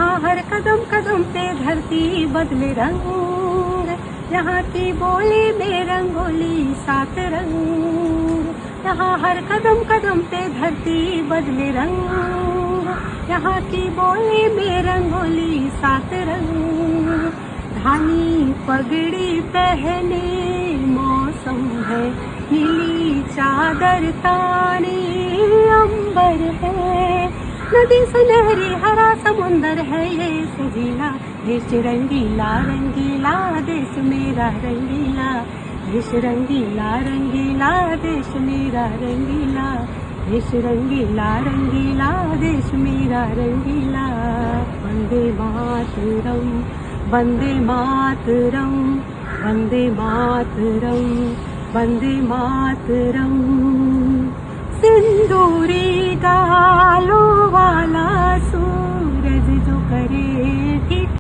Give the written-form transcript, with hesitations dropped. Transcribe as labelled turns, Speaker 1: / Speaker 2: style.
Speaker 1: यहाँ हर कदम कदम पे धरती बदले रंग, यहाँ की बोली में रंगोली सात रंग। यहाँ हर कदम कदम पे धरती बदले रंग, यहाँ की बोली में रंगोली सात रंग। धानी पगड़ी पहने मौसम है, नीली चादर ताने अंबर है। नदी सुनहरी हरा समुंदर है ये सजीला, देश रंगीला रंगीला देश मेरा रंगीला। देश रंगीला रंगीला देश मेरा रंगीला, देश रंगीला रंगीला देश मेरा रंगीला। वंदे मातरम वंदे मातरम वंदे मातरम वंदे मातरम। सिंदूरी गालों वाला सूरज जो करे